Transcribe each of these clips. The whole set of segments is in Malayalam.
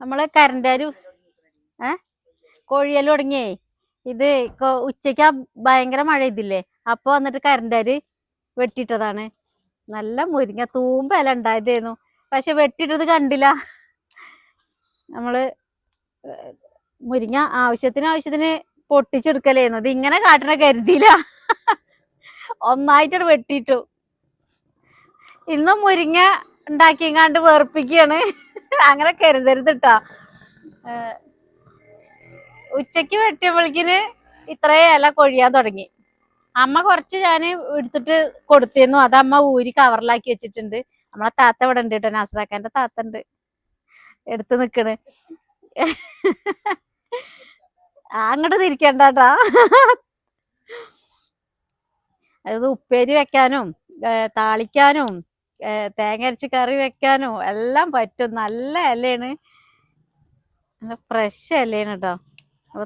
നമ്മള് കരണ്ടാര് കോഴിയെല്ലാം തുടങ്ങിയേ. ഇത് ഉച്ചയ്ക്ക് ഭയങ്കര മഴ ഇതില്ലേ, അപ്പൊ വന്നിട്ട് കരണ്ടാര് വെട്ടിയിട്ടതാണ്. നല്ല മുരിങ്ങ തൂമ്പല ഉണ്ടായതായിരുന്നു, പക്ഷെ വെട്ടിയിട്ടത് കണ്ടില്ല. നമ്മള് മുരിങ്ങ ആവശ്യത്തിന് പൊട്ടിച്ചെടുക്കലായിരുന്നു. ഇത് ഇങ്ങനെ കാട്ടണ കരുതിയില്ല. ഒന്നായിട്ടത് വെട്ടിയിട്ടു. ഇന്നും മുരിങ്ങ ഉണ്ടാക്കിങ്ങാണ്ട് വേർപ്പിക്കുകയാണ്. അങ്ങനെ കരുതരുതിട്ടാ. ഉച്ചക്ക് വെട്ടിയപ്പോഴേക്കിന് ഇത്രയും ഇല കൊഴിയാൻ തുടങ്ങി. അമ്മ കുറച്ച് ഞാൻ എടുത്തിട്ട് കൊടുത്തിരുന്നു, അത് അമ്മ ഊരി കവറിലാക്കി വെച്ചിട്ടുണ്ട്. നമ്മളെ താത്ത ഇവിടെ ഉണ്ട് കേട്ടോ, നാസറാക്കാന്റെ താത്ത ഉണ്ട് എടുത്ത് നിക്കണ്. അങ്ങോട്ട് തിരിക്കണ്ടാട്ടാ. അത് ഉപ്പേരി വെക്കാനും താളിക്കാനും തേങ്ങ അരച്ച് കറി വെക്കാനും എല്ലാം പറ്റും. നല്ല ഇലയാണ്, നല്ല ഫ്രഷ് ഇലയാണ് കേട്ടോ. അപ്പൊ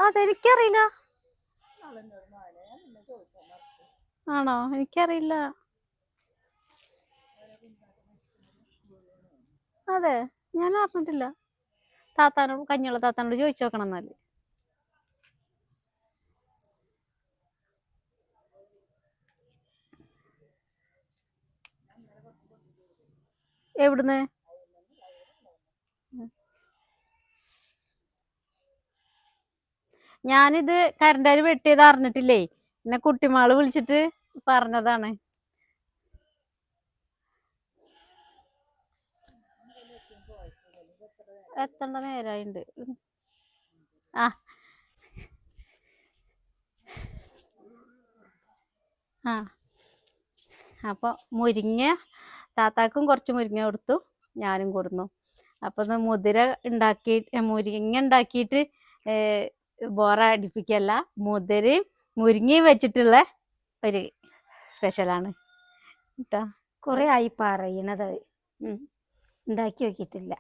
അതെനിക്കറിയില്ല. ആണോ? എനിക്കറിയില്ല. അതെ, ഞാൻ അറിഞ്ഞിട്ടില്ല. താത്താനോട്, കഞ്ഞിയുള്ള താത്താനോട് ചോദിച്ചു നോക്കണം എന്നാല്. എവിടുന്ന്? ഞാനിത് കരണ്ടാര് വെട്ടിയത് അറിഞ്ഞിട്ടില്ലേ, എന്നെ കുട്ടിമാള് വിളിച്ചിട്ട് പറഞ്ഞതാണ്. എത്തേണ്ട നേരായിണ്ട്. അപ്പൊ മുരിങ്ങ താത്താക്കും കുറച്ച് മുരിങ്ങ കൊടുത്തു, ഞാനും കൊടുന്നു. അപ്പൊ മുതിര മുരിങ്ങ ഉണ്ടാക്കിയിട്ട് ബോറ അടിപ്പിക്കല്ല, മുതിരയും മുരിങ്ങയും വെച്ചിട്ടുള്ള ഒരു സ്പെഷ്യലാണ് കേട്ടോ. കുറെ ആയി പറയണത്, ഉണ്ടാക്കി നോക്കിയിട്ടില്ല.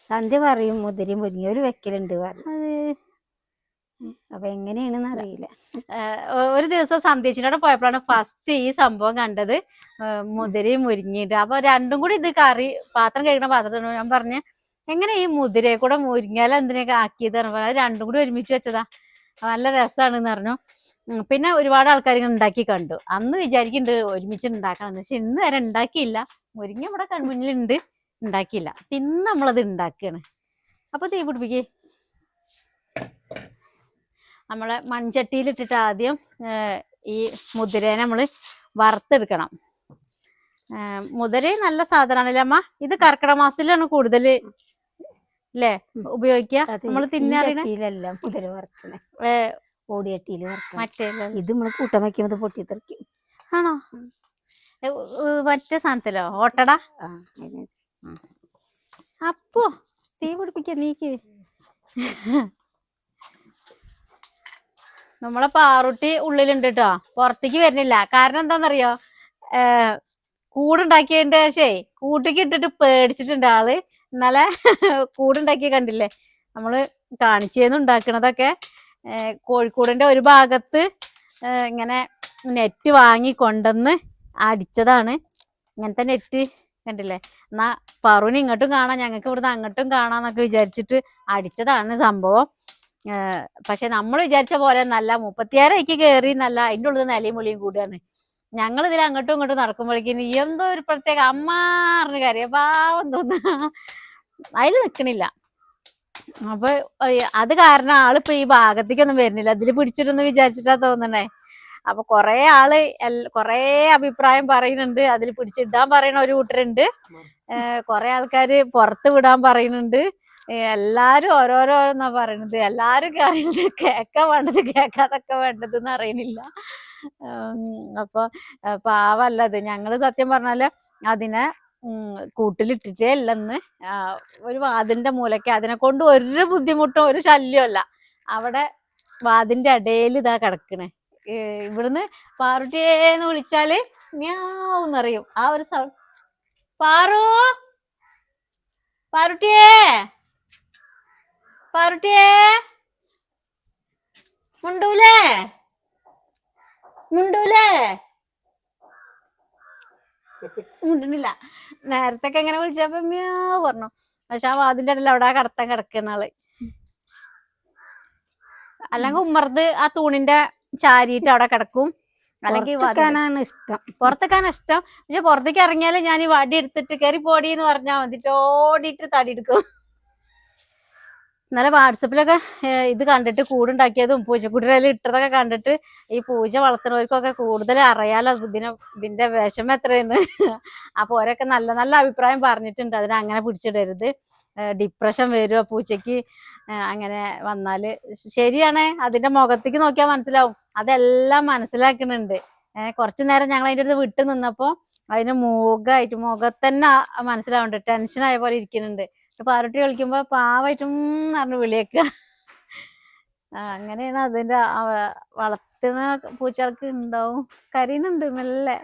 സന്ധ്യ പറയും മുതിരയും മുരിങ്ങ ഒരു വെക്കലുണ്ട് പറഞ്ഞു. അപ്പൊ എങ്ങനെയാണെന്ന് അറിയില്ല. ഒരു ദിവസം സന്ധ്യച്ചിനോടെ പോയപ്പോഴാണ് ഫസ്റ്റ് ഈ സംഭവം കണ്ടത്, മുതിരയും മുരിങ്ങയിട്ട്. അപ്പൊ രണ്ടും കൂടി ഇത് കറി പാത്രം കഴിക്കണ പാത്രത്തിനോട് ഞാൻ പറഞ്ഞ്, എങ്ങനെ ഈ മുതിരയെ കൂടെ മുരിങ്ങയില എന്തിനൊക്കെ ആക്കിയത് പറഞ്ഞാൽ അത് രണ്ടും കൂടി ഒരുമിച്ച് വെച്ചതാ, നല്ല രസമാണെന്ന് പറഞ്ഞു. പിന്നെ ഒരുപാട് ആൾക്കാർ ഇങ്ങനെ ഉണ്ടാക്കി കണ്ടു. അന്ന് വിചാരിക്കുന്നുണ്ട് ഒരുമിച്ച് ഉണ്ടാക്കണം, പക്ഷെ ഇന്ന് വരെ ഉണ്ടാക്കിയില്ല. മുരിങ്ങ ഇവിടെ കൺമുന്നിലുണ്ട്, ഉണ്ടാക്കിയില്ല. ഇന്ന് നമ്മളത് ഉണ്ടാക്കുകയാണ്. അപ്പൊ തീ പിടിപ്പിക്കേ. നമ്മളെ മൺചട്ടിയിലിട്ടിട്ട് ആദ്യം ഈ മുതിരേനെ നമ്മൾ വറുത്തെടുക്കണം. മുതിര നല്ല സാധനമാണല്ലേ അമ്മ? ഇത് കർക്കിടക മാസത്തിലാണ് കൂടുതൽ അല്ലേ ഉപയോഗിക്കുക. നമ്മൾ തിന്നറിയണ മുതിര വറുക്കണേ ഓടിയട്ടിയിൽ വറുക്കണം. മറ്റേ ഇത് നമ്മൾ കൂട്ടം വയ്ക്കുമ്പോൾ പൊട്ടിത്തെറിക്കും. ആണോ? മറ്റേ സാധനത്തിലോ? ഓട്ടട. അപ്പോ തീ പിടിപ്പിക്ക നീക്ക്. നമ്മളെ പാറുട്ടി ഉള്ളിലുണ്ട് കേട്ടോ, പുറത്തേക്ക് വരുന്നില്ല. കാരണം എന്താന്നറിയോ, കൂടുണ്ടാക്കിയതിന്റെ ശേ കൂട്ടിക്ക് ഇട്ടിട്ട് പേടിച്ചിട്ടുണ്ട് ആള്. ഇന്നലെ കൂടുണ്ടാക്കിയ കണ്ടില്ലേ, നമ്മള് കാണിച്ചേന്ന് ഉണ്ടാക്കണതൊക്കെ. കോഴിക്കോടിന്റെ ഒരു ഭാഗത്ത് ഇങ്ങനെ നെറ്റ് വാങ്ങി കൊണ്ടുവന്ന് അടിച്ചതാണ്. ഇങ്ങനത്തെ നെറ്റ് കണ്ടില്ലേ, എന്നാ പറൂന് ഇങ്ങോട്ടും കാണാം ഞങ്ങൾക്ക് ഇവിടുന്ന് അങ്ങോട്ടും കാണാന്നൊക്കെ വിചാരിച്ചിട്ട് അടിച്ചതാണ് സംഭവം. പക്ഷെ നമ്മൾ വിചാരിച്ച പോലെ നല്ല 36 കയറി നല്ല അതിൻ്റെ ഉള്ളിൽ നിലയും മുളിയും കൂടിയാണ്. ഞങ്ങൾ ഇതിൽ അങ്ങോട്ടും ഇങ്ങോട്ടും നടക്കുമ്പോഴേക്കും എന്തോ ഒരു പ്രത്യേക അമ്മാറിന് കാര്യം പാവം തോന്നുക, അതിൽ നിൽക്കണില്ല. അപ്പൊ അത് കാരണം ആളിപ്പോ ഈ ഭാഗത്തേക്കൊന്നും വരുന്നില്ല. ഇതിൽ പിടിച്ചിട്ടെന്ന് വിചാരിച്ചിട്ടാ തോന്നണേ. അപ്പൊ കൊറേ ആള് കൊറേ അഭിപ്രായം പറയുന്നുണ്ട്. അതിൽ പിടിച്ചിടാൻ പറയുന്ന ഒരു കൂട്ടരുണ്ട്, കൊറേ ആൾക്കാര് പുറത്ത് വിടാൻ പറയുന്നുണ്ട്. എല്ലാരും ഓരോരോന്നാ പറയണത്. എല്ലാരും അറിയണത് കേക്കാൻ വേണ്ടത് കേക്കാതൊക്കെ വേണ്ടത് എന്ന് അറിയണില്ല. അപ്പൊ പാവല്ലത്. ഞങ്ങള് സത്യം പറഞ്ഞാല് അതിനെ കൂട്ടിലിട്ടിട്ടേ ഇല്ലെന്ന്. ഒരു വാതിലിന്റെ മൂലയ്ക്ക് അതിനെ കൊണ്ട് ഒരു ബുദ്ധിമുട്ടും ഒരു ശല്യമല്ല. അവിടെ വാതിലിന്റെ ഇടയിൽ ഇതാ കിടക്കണേ. ഇവിടുന്ന് പാറുട്ടിയേന്ന് വിളിച്ചാല് മ്യാവെന്നറിയും. ആ ഒരു സൗണ്ട് പാറു പാറുട്ടിയേ പാറുട്ടിയേ മുണ്ടൂലേ മുണ്ടൂലേ മുണ്ടണില്ല. നേരത്തൊക്കെ എങ്ങനെ വിളിച്ചപ്പോ മ്യാ പറഞ്ഞു. പക്ഷെ ആ വാതിന്റെ ഇടയിൽ അവിടെ കടത്താൻ കിടക്കുന്ന ആള്. അല്ലെങ്കിൽ ഉമ്മർത്ത് ആ തൂണിന്റെ ചാരിയിട്ട് അവിടെ കിടക്കും. അല്ലെങ്കിൽ ഇഷ്ടം പുറത്തേക്കാണ് ഇഷ്ടം. പക്ഷെ പുറത്തേക്ക് ഇറങ്ങിയാല് ഞാൻ ഈ വടി എടുത്തിട്ട് കയറി പോടിന്ന് പറഞ്ഞാൽ മതിട്ട് ഓടിയിട്ട് തടി എടുക്കും. ഇന്നലെ വാട്സപ്പിലൊക്കെ ഇത് കണ്ടിട്ട് കൂടുണ്ടാക്കിയതും പൂച്ചക്കുട്ടിയിൽ ഇട്ടതൊക്കെ കണ്ടിട്ട് ഈ പൂച്ച വളർത്തുന്നവർക്കൊക്കെ കൂടുതൽ അറിയാലോ ഇതിന്റെ വിഷമം എത്രയെന്ന്. അപ്പൊ ഓരൊക്കെ നല്ല നല്ല അഭിപ്രായം പറഞ്ഞിട്ടുണ്ട്. അതിനെ അങ്ങനെ പിടിച്ചിടരുത്, ഡിപ്രഷൻ വരുമോ പൂച്ചക്ക് അങ്ങനെ വന്നാല്. ശരിയാണ്, അതിന്റെ മുഖത്തേക്ക് നോക്കിയാൽ മനസ്സിലാവും. അതെല്ലാം മനസ്സിലാക്കുന്നുണ്ട്. കുറച്ചു നേരം ഞങ്ങൾ അതിൻ്റെ അടുത്ത് വിട്ടു നിന്നപ്പോ അതിന് മുഖത്തന്നെ മനസ്സിലാവുന്നുണ്ട്. ടെൻഷനായ പോലെ ഇരിക്കുന്നുണ്ട്. പാറുട്ടി കളിക്കുമ്പോ പാവായിട്ടും പറഞ്ഞു വിളിയേക്ക. അങ്ങനെയാണ് അതിന്റെ വളർത്തുന്ന പൂച്ചകൾക്ക് ഉണ്ടാവും. കരയുന്നുണ്ട് മെല്ലെ.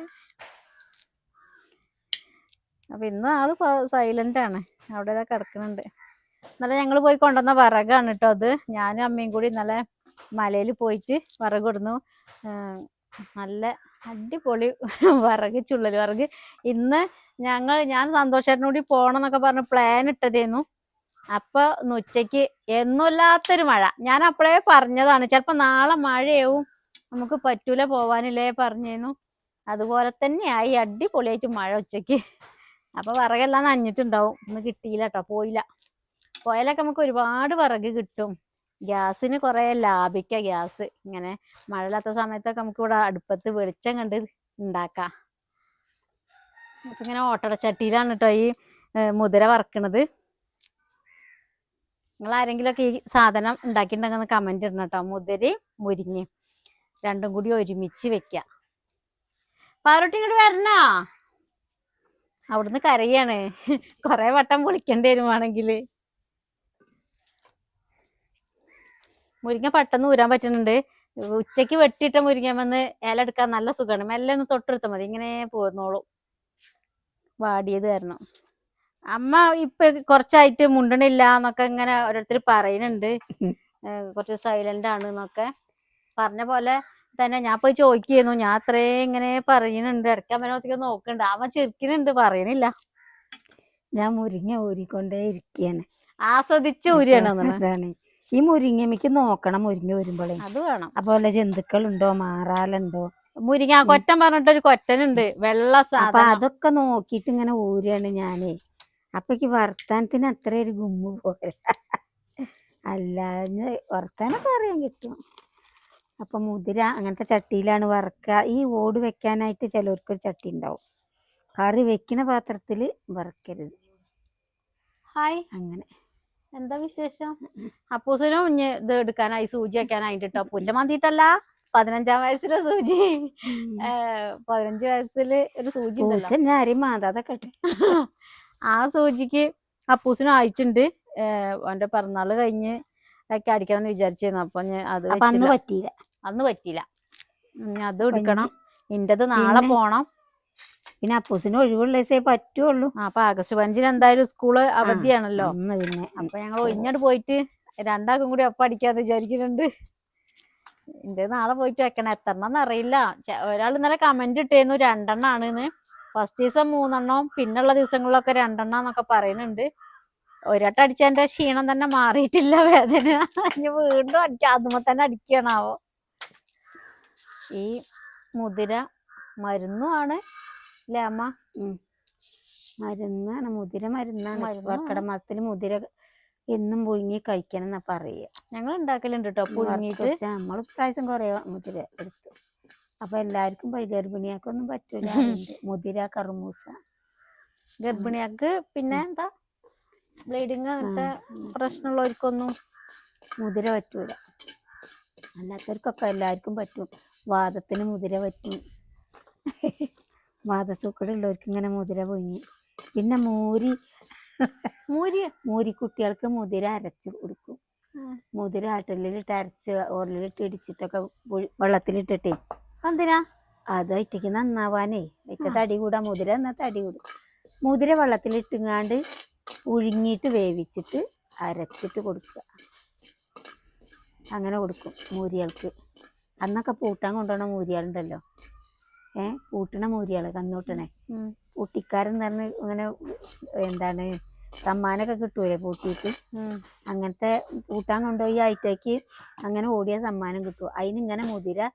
അപ്പൊ ഇന്ന് ആള് സൈലന്റ് ആണ്, അവിടെ കിടക്കുന്നുണ്ട്. ഇന്നലെ ഞങ്ങൾ പോയി കൊണ്ടുവന്ന വിറകാണ് കേട്ടോ അത്. ഞാനും അമ്മയും കൂടി ഇന്നലെ മലയിൽ പോയിട്ട് വിറക് കൊടുന്നു. നല്ല അടിപൊളി വിറക്, ചുള്ളൽ വിറക്. ഇന്ന് ഞാൻ സന്തോഷേട്ടനും കൂടി പോണം എന്നൊക്കെ പറഞ്ഞ് പ്ലാൻ ഇട്ടതേന്നു. അപ്പൊ ഉച്ചയ്ക്ക് എന്നല്ലാത്തൊരു മഴ. ഞാൻ അപ്പോഴേ പറഞ്ഞതാണ് ചിലപ്പോ നാളെ മഴയാവും, നമുക്ക് പറ്റൂല പോവാനില്ലേ പറഞ്ഞേന്നു. അതുപോലെ തന്നെയായി, അടിപൊളിയായിട്ട് മഴ ഉച്ചയ്ക്ക്. അപ്പൊ വിറകെല്ലാം നനഞ്ഞിട്ടുണ്ടാവും. ഇന്ന് കിട്ടിയില്ല കേട്ടോ, പോയില്ല. പോയാലൊക്കെ നമുക്ക് ഒരുപാട് വിറക് കിട്ടും. ഗ്യാസിന് കുറെ ലാഭിക്കാം. ഗ്യാസ് ഇങ്ങനെ മഴയില്ലാത്ത സമയത്തൊക്കെ നമുക്ക് ഇവിടെ അടുപ്പത്ത് വെളിച്ചം കണ്ട് ഉണ്ടാക്കാം. ഇങ്ങനെ ഓട്ടടച്ചട്ടിയിലാണ് കേട്ടോ ഈ മുതിര വറക്കണത്. നിങ്ങൾ ആരെങ്കിലുമൊക്കെ ഈ സാധനം ഉണ്ടാക്കിയിട്ടുണ്ടെന്ന് കമന്റ് ഇടണം കേട്ടോ. മുതിരയും മുരിങ്ങയും രണ്ടും കൂടി ഒരുമിച്ച് വെക്കുക. പാറുട്ടി ഇങ്ങോട്ട് വരണോ? അവിടുന്ന് കരയാണ്. കൊറേ വട്ടം വിളിക്കേണ്ടി വരുവാണെങ്കില്. മുരിങ്ങ പെട്ടെന്ന് ഊരാൻ പറ്റുന്നുണ്ട്. ഉച്ചക്ക് വെട്ടിയിട്ട മുരിങ്ങ വന്ന് ഇല എടുക്കാൻ നല്ല സുഖമാണ്. മെല്ലെ ഒന്ന് തൊട്ടെടുത്താൽ മതി, ഇങ്ങനെ പോന്നോളൂ. വാടിയത് കാരണം അമ്മ ഇപ്പൊ കുറച്ചായിട്ട് മുണ്ടണില്ല എന്നൊക്കെ ഇങ്ങനെ ഓരോരുത്തർ പറയുന്നുണ്ട്. കുറച്ച് സൈലന്റ് ആണ് എന്നൊക്കെ പറഞ്ഞ പോലെ തന്നെ ഞാൻ പോയി ചോദിക്കുന്നു. ഞാൻ അത്രേ ഇങ്ങനെ പറയുന്നുണ്ട്. ഇടയ്ക്ക് അമ്മനൊക്കെ നോക്കണ്ട്. അവൻ ചിരിക്കുന്നുണ്ട്, പറയണില്ല. ഞാൻ മുരിങ്ങ ഊരിക്കൊണ്ടേ ഇരിക്കുകയാണ്, ആസ്വദിച്ച് ഊരിയാണ്. അതാണ് ഈ മുരിങ്ങമ്മക്ക് നോക്കണം. മുരിങ്ങ ഊരുമ്പോഴേ അത് വേണം. അതുപോലെ ജന്തുക്കളുണ്ടോ, മാറാലുണ്ടോ. മുരിങ്ങ കൊറ്റൻ പറഞ്ഞിട്ടൊരു കൊറ്റനുണ്ട്, വെള്ള അപ്പൊ സാധനം. അതൊക്കെ നോക്കിയിട്ട് ഇങ്ങനെ ഊരാണ് ഞാനേ. അപ്പൊ വർത്താനത്തിന് അത്ര ഒരു ഗുമ്മു പോലെ അല്ലാതെ വർത്താനൊക്കെ അറിയാൻ കിട്ടും. അപ്പൊ മുതിര അങ്ങനത്തെ ചട്ടിയിലാണ് വറക്കുക. ഈ ഓട് വെക്കാനായിട്ട് ചിലവർക്കൊരു ചട്ടി ഉണ്ടാവും. കറി വെക്കണ പാത്രത്തില് വറക്കരുത്. ഹായ്, അങ്ങനെ എന്താ വിശേഷം? അപ്പൂസിനും ഇഞ്ഞ് ഇത് എടുക്കാനായി, സൂചി വെക്കാനായിട്ട് കേട്ടോ. പൂച്ച മാന്തിയിട്ടല്ല, 15-ാം വയസ്സിലെ സൂചി. 15 വയസ്സില് ഒരു സൂചി ഉണ്ടല്ലോ, ആ സൂചിക്ക് അപ്പൂസിനും ആയിട്ടുണ്ട്. അവന്റെ പിറന്നാള് കഴിഞ്ഞ് ഒക്കെ അടിക്കണം എന്ന് വിചാരിച്ചിരുന്നു. അപ്പൊ അത് അന്ന് പറ്റിയില്ല. അത് എടുക്കണം. ഇന്റത് നാളെ പോണം. പിന്നെ അപ്പൂസിന് ഒഴിവുള്ള ദിവസേ പറ്റുള്ളൂ. അപ്പൊ ആഗസ്റ്റ് 15 എന്തായാലും സ്കൂള് അവധിയാണല്ലോ. പിന്നെ അപ്പൊ ഞങ്ങൾ ഇങ്ങോട്ട് പോയിട്ട് രണ്ടാക്കും കൂടി ഒപ്പം അടിക്കാന്ന് വിചാരിക്കുന്നുണ്ട്. എന്റെ നാളെ പോയിട്ട് വെക്കണം. എത്രണ്ണം അറിയില്ല. ഒരാൾ ഇന്നലെ കമന്റ് ഇട്ടേന്നു 2 എണ്ണാണെന്ന്. ഫസ്റ്റ് ദിവസം 3 എണ്ണം, പിന്നുള്ള ദിവസങ്ങളിലൊക്കെ 2 എണ്ണം എന്നൊക്കെ പറയുന്നുണ്ട്. ഒരട്ടം അടിച്ചതിന്റെ ക്ഷീണം തന്നെ മാറിയിട്ടില്ല, വേദന. ഇനി വീണ്ടും അടിക്കാം. അതുമ്പോ തന്നെ അടിക്കണാവോ. ഈ മുതിര മരുന്നുമാണ് അല്ലേ അമ്മ? മരുന്നാണ്, മുതിര മരുന്നാണ്. കർക്കിടക മാസത്തില് മുതിര എന്നും പുഴുങ്ങി കഴിക്കണം എന്നാ പറയുക. ഞങ്ങൾ ഉണ്ടാക്കലുണ്ട് കേട്ടോ പുഴുങ്ങിയിട്ട്. നമ്മൾ പ്രാവശ്യം കുറെ മുതിര എടുത്തു. അപ്പൊ എല്ലാവർക്കും ഗർഭിണിയാക്കൊന്നും പറ്റൂല. മുതിര, കറുമൂസ ഗർഭിണിയാക്ക് പിന്നെ എന്താ ബ്ലീഡിങ് അങ്ങനത്തെ പ്രശ്നമുള്ളവർക്കൊന്നും മുതിര പറ്റൂല. അല്ലാത്തവർക്കൊക്കെ എല്ലാവർക്കും പറ്റും. വാദത്തിന് മുതിര പറ്റും. വാദസൂക്കടുള്ളവർക്ക് ഇങ്ങനെ മുതിര പുഴുങ്ങി. പിന്നെ മൂരി കുട്ടികൾക്ക് മുതിര അരച്ച് കൊടുക്കും. മുതിര ആട്ടലിലിട്ട് അരച്ച് ഓരലിട്ട് ഇടിച്ചിട്ടൊക്കെ വെള്ളത്തിലിട്ടിട്ടേ. എന്തിനാ? അത് ഒറ്റയ്ക്ക് നന്നാവാനേ. ഒറ്റ തടി കൂടാ. മുതിര എന്നാ തടി കൂടും. മുതിര വെള്ളത്തിലിട്ടുങ്ങാണ്ട് പുഴുങ്ങിയിട്ട് വേവിച്ചിട്ട് അരച്ചിട്ട് കൊടുക്കുക. അങ്ങനെ കൊടുക്കും മൂരികൾക്ക്. അന്നൊക്കെ പൂട്ടാൻ കൊണ്ടുപോകണ മൂരികളുണ്ടല്ലോ, പൂട്ടണ മൂരികൾ, കന്നൂട്ടണേ പൂട്ടിക്കാരെന്ന് പറഞ്ഞ് ഇങ്ങനെ എന്താണ് സമ്മാനമൊക്കെ കിട്ടൂലേ പൂട്ടിയിട്ട്, അങ്ങനത്തെ പൂട്ടാൻ കൊണ്ടുപോയി ആയിട്ടേക്ക് അങ്ങനെ ഓടിയ സമ്മാനം കിട്ടും. അതിനിങ്ങനെ മുതിര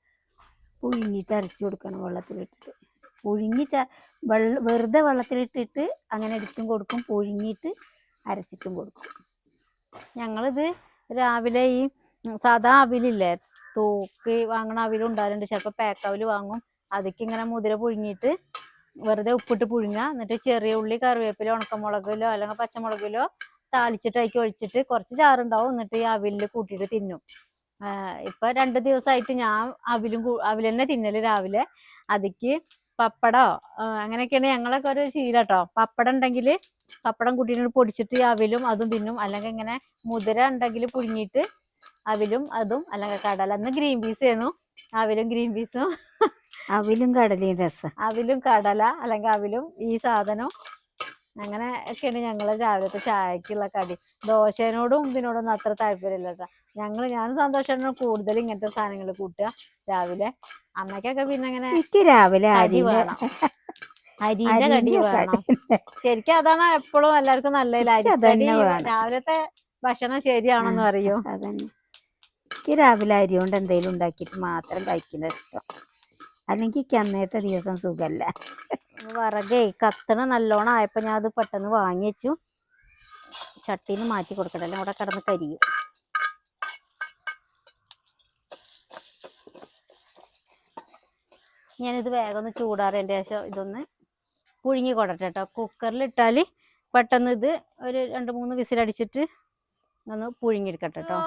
പുഴുങ്ങിയിട്ട് അരച്ചു കൊടുക്കണം വെള്ളത്തിലിട്ടിട്ട്. പുഴുങ്ങി വെറുതെ വെള്ളത്തിലിട്ടിട്ട് അങ്ങനെ അടിച്ചും കൊടുക്കും, പുഴുങ്ങിയിട്ട് അരച്ചിട്ടും കൊടുക്കും. ഞങ്ങളിത് രാവിലെ ഈ സാധാ അവിലില്ലേ, തൂക്കി വാങ്ങണ അവിലുണ്ടാകുന്നുണ്ട്, ചിലപ്പോൾ പാക്കവിൽ വാങ്ങും. അതിക്ക് ഇങ്ങനെ മുതിര പുഴുങ്ങിയിട്ട് വെറുതെ ഉപ്പിട്ട് പുഴുങ്ങുക, എന്നിട്ട് ചെറിയ ഉള്ളി, കറിവേപ്പിലോ, ഉണക്കമുളകിലോ അല്ലെങ്കിൽ പച്ചമുളകിലോ താളിച്ചിട്ട് അതിലേക്ക് ഒഴിച്ചിട്ട് കുറച്ച് ചാറുണ്ടാവും, എന്നിട്ട് ഈ അവിലിൽ കൂട്ടിയിട്ട് തിന്നും. ഇപ്പൊ 2 ദിവസമായിട്ട് ഞാൻ അവിൽ തന്നെ തിന്നല് രാവിലെ. അതിക്ക് പപ്പടോ അങ്ങനെയൊക്കെയാണ് ഞങ്ങളൊക്കെ ഒരു ശീലം കേട്ടോ. പപ്പടം ഉണ്ടെങ്കിൽ പപ്പടം കൂട്ടിയിട്ട് പൊടിച്ചിട്ട് ഈ അവിലും അതും തിന്നും, അല്ലെങ്കിൽ ഇങ്ങനെ മുതിര ഉണ്ടെങ്കിൽ പുഴുങ്ങിയിട്ട് അവിലും അതും, അല്ലെങ്കിൽ കടല. അന്ന് ഗ്രീൻ പീസ് ആയിരുന്നു, അവിലും ഗ്രീൻ പീസും. അവിലും കടലയും രസം. അവിലും കടല അല്ലെങ്കിൽ അവിലും ഈ സാധനം, അങ്ങനെ ഒക്കെയാണ് ഞങ്ങൾ രാവിലത്തെ ചായക്കുള്ള കടി. ദോശേനോടും ഇതിനോടൊന്നും അത്ര താല്പര്യമില്ല കേട്ടോ. ഞാനും സന്തോഷമാണ് കൂടുതൽ ഇങ്ങനത്തെ സാധനങ്ങൾ കൂട്ടുക രാവിലെ. അമ്മയ്ക്കൊക്കെ പിന്നെ അങ്ങനെ രാവിലെ കടി വേണം, അരിന്റെ കടി വേണം. ശരിക്കും അതാണ് എപ്പോഴും എല്ലാവർക്കും നല്ലതില്ല, അരിക്കടി. രാവിലത്തെ ഭക്ഷണം ശരിയാണെന്ന് അറിയും. അതന്നെ, രാവിലെ അരി കൊണ്ട് എന്തെങ്കിലും ഉണ്ടാക്കിയിട്ട് മാത്രം കഴിക്കുന്ന ഇഷ്ടം, അല്ലെങ്കിൽ അന്നത്തെ ദിവസം സുഖമല്ല. വിറകേ കത്തണ നല്ലോണം ആയപ്പോൾ ഞാൻ അത് പെട്ടെന്ന് വാങ്ങി വെച്ചു. ചട്ടീന്ന് മാറ്റി കൊടുക്കട്ടെ, എല്ലാം കൂടെ കിടന്ന് കരിയും. ഞാനിത് വേഗം ഒന്ന് ചൂടാറേണ്ട ശേഷം ഇതൊന്ന് പുഴുങ്ങി കൊടട്ടെ കേട്ടോ. കുക്കറിലിട്ടാൽ പെട്ടെന്ന് ഇത് ഒരു 2-3 വിസിലടിച്ചിട്ട് ഒന്ന് പുഴുങ്ങിയെടുക്കട്ടെ കേട്ടോ.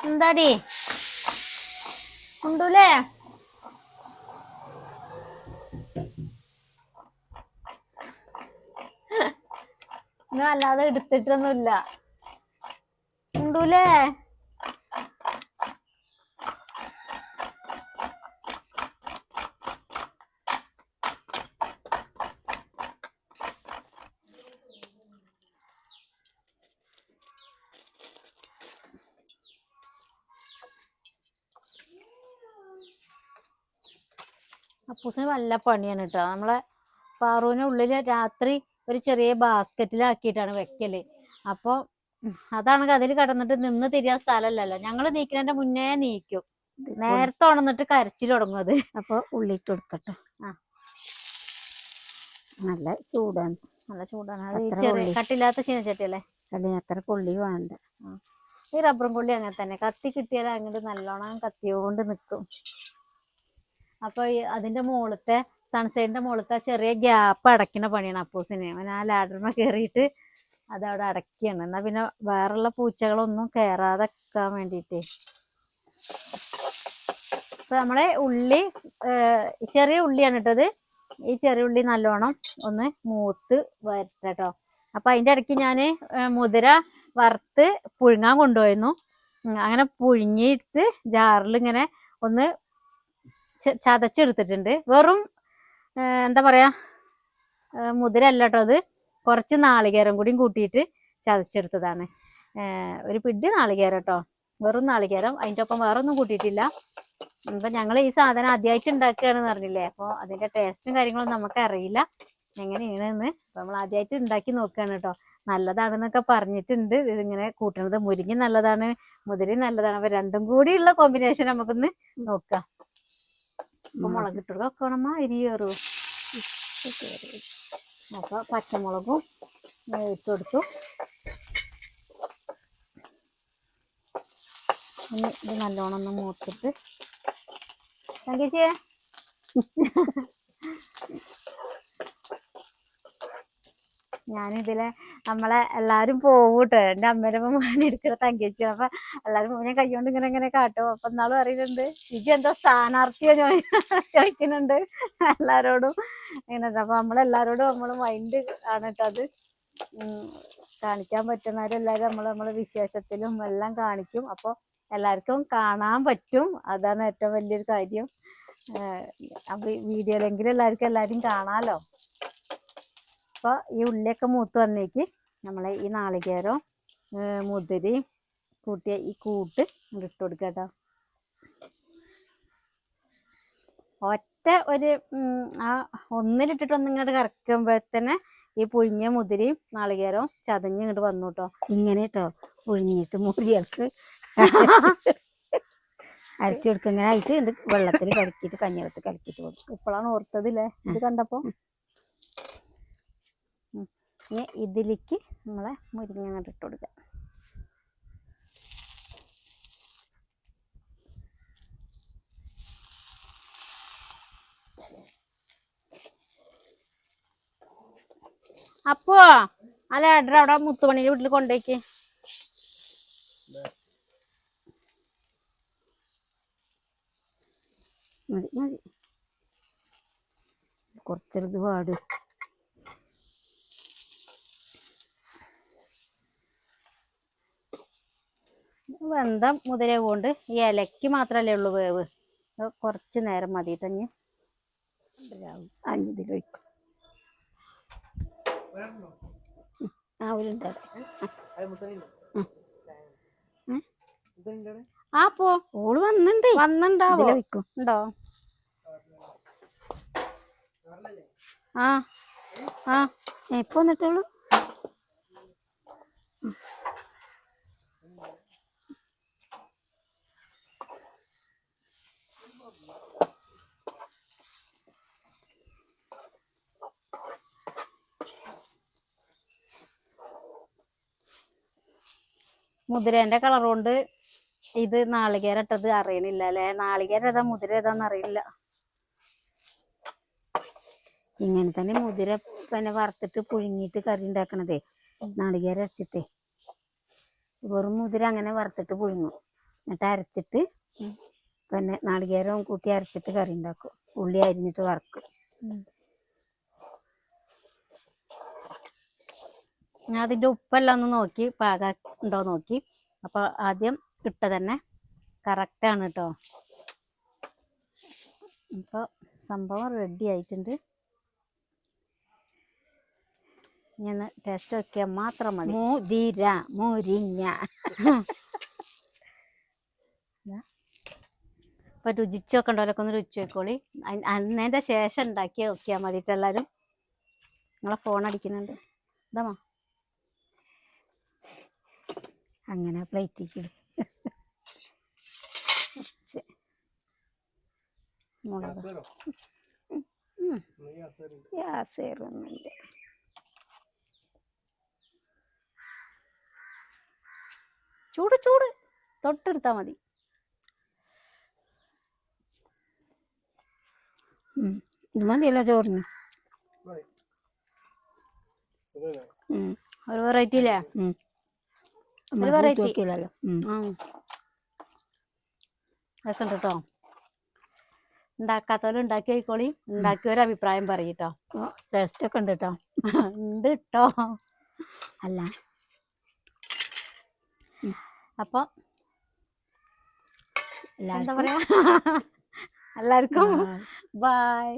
എന്താടി ഉണ്ടൂലേ? ഇന്നും അല്ലാതെ എടുത്തിട്ടൊന്നുമില്ല, ഉണ്ടൂലേ? അപ്പൂസിന് നല്ല പണിയാണ് കേട്ടോ. നമ്മളെ പാറുവിന് ഉള്ളിൽ രാത്രി ഒരു ചെറിയ ബാസ്ക്കറ്റിലാക്കിയിട്ടാണ് വെക്കല്. അപ്പോൾ അതാണ് അതിൽ കിടന്നിട്ട് നിന്ന് തിരിയാൻ സ്ഥലമല്ലല്ലോ. ഞങ്ങൾ നീക്കുന്നതിന്റെ മുന്നേ നീക്കും, നേരത്തെ ഉണർന്നിട്ട് കരച്ചിൽ തുടങ്ങും. അത് അപ്പോൾ ഉള്ളിട്ട് കൊടുക്കട്ടെ. നല്ല ചൂടാണ്, നല്ല ചൂടാണ്. അത് ചെറിയ കട്ടില്ലാത്ത ചീനച്ചട്ടിയല്ലേ, അത്ര കൊള്ളി വേണ്ട. ഈ റബ്ബറും കൊള്ളി അങ്ങനെ തന്നെ, കത്തി കിട്ടിയാൽ അങ്ങോട്ട് നല്ലോണം കത്തിയോണ്ട് നിൽക്കും. അപ്പൊ അതിന്റെ മുകളത്തെ സൺസൈഡിന്റെ മുകളത്തെ ചെറിയ ഗ്യാപ്പ് അടയ്ക്കുന്ന പണിയാണ് അപ്പൂസിന്. അവൻ ആ ലാഡറിമ കയറിയിട്ട് അതവിടെ അടയ്ക്കുകയാണ്. എന്നാ പിന്നെ വേറെയുള്ള പൂച്ചകളൊന്നും കയറാതെ വെക്കാൻ വേണ്ടിയിട്ട്. ഇപ്പൊ നമ്മളെ ഉള്ളി ചെറിയ ഉള്ളിയാണ് ഇട്ടത്. ഈ ചെറിയ ഉള്ളി നല്ലോണം ഒന്ന് മൂത്ത് വരട്ടോ. അപ്പൊ അതിന്റെ ഇടയ്ക്ക് ഞാൻ മുതിര വറുത്ത് പുഴുങ്ങാൻ കൊണ്ടുപോയിരുന്നു. അങ്ങനെ പുഴുങ്ങിയിട്ട് ജാറിൽ ഇങ്ങനെ ഒന്ന് ചതച്ചെടുത്തിട്ടുണ്ട്. വെറും എന്താ പറയാ മുതിര അല്ല കേട്ടോ, അത് കുറച്ച് നാളികേരം കൂടിയും കൂട്ടിയിട്ട് ചതച്ചെടുത്തതാണ്. ഒരു പിടി നാളികേരം കേട്ടോ, വെറും നാളികേരം, അതിൻ്റെ ഒപ്പം വേറെ ഒന്നും കൂട്ടിയിട്ടില്ല. അപ്പം ഞങ്ങൾ ഈ സാധനം ആദ്യമായിട്ട് ഉണ്ടാക്കുകയാണെന്ന് പറഞ്ഞില്ലേ, അപ്പോൾ അതിൻ്റെ ടേസ്റ്റും കാര്യങ്ങളൊന്നും നമുക്ക് അറിയില്ല എങ്ങനെയാണെന്ന്. അപ്പോൾ നമ്മൾ ആദ്യമായിട്ട് ഉണ്ടാക്കി നോക്കുകയാണ് കേട്ടോ. നല്ലതാണെന്നൊക്കെ പറഞ്ഞിട്ടുണ്ട്. ഇതിങ്ങനെ കൂട്ടുന്നത് മുരിങ്ങ നല്ലതാണ്, മുതിര നല്ലതാണ്. അപ്പോൾ രണ്ടും കൂടിയുള്ള കോമ്പിനേഷൻ നമുക്കൊന്ന് നോക്കാം. അപ്പൊ മുളകിട്ട് വെക്കണമ്മ, അരിയേറു. അപ്പൊ പച്ചമുളകും ഇട്ട് കൊടുത്തു. ഇത് നല്ലോണം ഒന്ന് മൂത്തിട്ട് തങ്കേച്ചിയെ ഞാനിതിലെ നമ്മളെ എല്ലാരും പോകൂട്ടോ, എൻ്റെ അമ്മേടെ എടുക്കുന്ന തങ്കേച്ചി. അപ്പൊ എല്ലാരും ഞാൻ കൈകൊണ്ട് ഇങ്ങനെ ഇങ്ങനെ കാട്ടും. അപ്പൊ എന്നാളും അറിയുന്നുണ്ട് ഇജി എന്തോ സ്ഥാനാർത്ഥിയോ ചോദിക്കുന്നുണ്ട് എല്ലാരോടും ഇങ്ങനെ. അപ്പൊ നമ്മളെല്ലാരോടും നമ്മള് മൈൻഡ് ആണ് കേട്ടോ അത്. കാണിക്കാൻ പറ്റുന്നവരെല്ലാരും നമ്മളെ വിശേഷത്തിലും എല്ലാം കാണിക്കും. അപ്പോൾ എല്ലാവർക്കും കാണാൻ പറ്റും, അതാണ് ഏറ്റവും വലിയൊരു കാര്യം. അപ്പൊ വീഡിയോയിലെങ്കിലും എല്ലാരും കാണാലോ. അപ്പൊ ഈ ഉള്ളിയൊക്കെ മൂത്ത് വന്നേക്ക് നമ്മളെ ഈ നാളികേരം മുതിരി കൂട്ടിയ ഈ കൂട്ട് ഇട്ട് കൊടുക്കുക കേട്ടോ. ഒറ്റ ഒരു ആ ഒന്നിലിട്ടിട്ട് ഒന്നിങ്ങോട്ട് കറക്കുമ്പോഴത്തന്നെ ഈ പുഴുങ്ങിയ മുതിരിയും നാളികേരവും ചതഞ്ഞ് ഇങ്ങോട്ട് വന്നു കേട്ടോ. ഇങ്ങനെ കേട്ടോ പുഴുങ്ങിയിട്ട് മുരികൾക്ക് അരച്ചു കൊടുക്കുക. ഇങ്ങനെ ആയിട്ട് ഇത് വെള്ളത്തിൽ കലക്കിയിട്ട് കഞ്ഞിവെള്ളത്തിൽ കലക്കിയിട്ട് കൊടുക്കും. ഇപ്പോഴാണ് ഓർത്തതില്ലേ ഇത് കണ്ടപ്പോ. ഇനി ഇതിലേക്ക് നമ്മളെ മുരിങ്ങ അങ്ങോട്ട് ഇട്ട് കൊടുക്കുക. അപ്പോ അല്ല ഏട്ടൻ അവിടെ മുത്തുമണിയുടെ വീട്ടിൽ കൊണ്ടേക്ക്. മതി മതി കുറച്ചെടുത്ത് പാട്. വെന്ത മുതിര കൊണ്ട് ഈ ഇലക്ക് മാത്രല്ലേ ഉള്ളൂ വേവ്. കുറച്ച് നേരം മതി തന്നെ. അഞ്ഞിതിലൊഴിക്കും. ആ പോ ഓള് വന്നിണ്ടാവോ ഉണ്ടോ? ആ ആ എപ്പോ വന്നിട്ടുള്ളൂ? മുതിരേന്റെ കളർ കൊണ്ട് ഇത് നാളികേരം ഇട്ടത് അറിയണില്ല അല്ലെ. നാളികേരം ഏതാ മുതിര ഏതാന്ന് അറിയില്ല. ഇങ്ങനെ തന്നെ മുതിര പിന്നെ വറുത്തിട്ട് പുഴുങ്ങിയിട്ട് കറി ഉണ്ടാക്കണതേ. നാളികേരം അരച്ചിട്ടേ വെറും മുതിര അങ്ങനെ വറുത്തിട്ട് പുഴുങ്ങും. എന്നിട്ട് അരച്ചിട്ട് പിന്നെ നാളികേരവും കൂട്ടി അരച്ചിട്ട് കറി ഉണ്ടാക്കും. ഉള്ളി അരിഞ്ഞിട്ട് വറക്കും. ഞാൻ അതിന്റെ ഉപ്പെല്ലാം ഒന്ന് നോക്കി പാകം ഉണ്ടോ നോക്കി. അപ്പൊ ആദ്യം ഇട്ട തന്നെ കറക്റ്റാണ് കേട്ടോ. ഇപ്പൊ സംഭവം റെഡി ആയിട്ടുണ്ട്. ഇനി ടേസ്റ്റ് നോക്കിയാൽ മാത്രം മതി. മുതിര മുരിങ്ങ. ഇപ്പൊ രുചിച്ച് നോക്കണ്ടവരൊക്കെ ഒന്ന് രുചിച്ച് നോക്കോളി. അന്നതിന്റെ ശേഷം ഉണ്ടാക്കി നോക്കിയാൽ മതിട്ട് എല്ലാരും. നിങ്ങളെ ഫോൺ അടിക്കുന്നുണ്ട്. ഇതാ അങ്ങനെ പ്ലേറ്റിക്ക് ഗ്യാസേറൊന്നുമില്ല. ചൂട് ചൂട് തൊട്ടെടുത്താ മതി. ഇത് മതിയല്ലോ ചോറിന്. ഒരു വെറൈറ്റി ഇല്ലേ? ഒരു വെറൈറ്റി രസമുണ്ട് കേട്ടോ. ഉണ്ടാക്കാത്തവരും ഉണ്ടാക്കി ആയിക്കോളി. ഉണ്ടാക്കിയവരും അഭിപ്രായം പറയട്ടോ. ടേസ്റ്റ് ഒക്കെ ഉണ്ട് കേട്ടോ. ഉണ്ട് കേട്ടോ. അല്ല അപ്പൊ എന്താ പറയാ, എല്ലാവർക്കും ബൈ.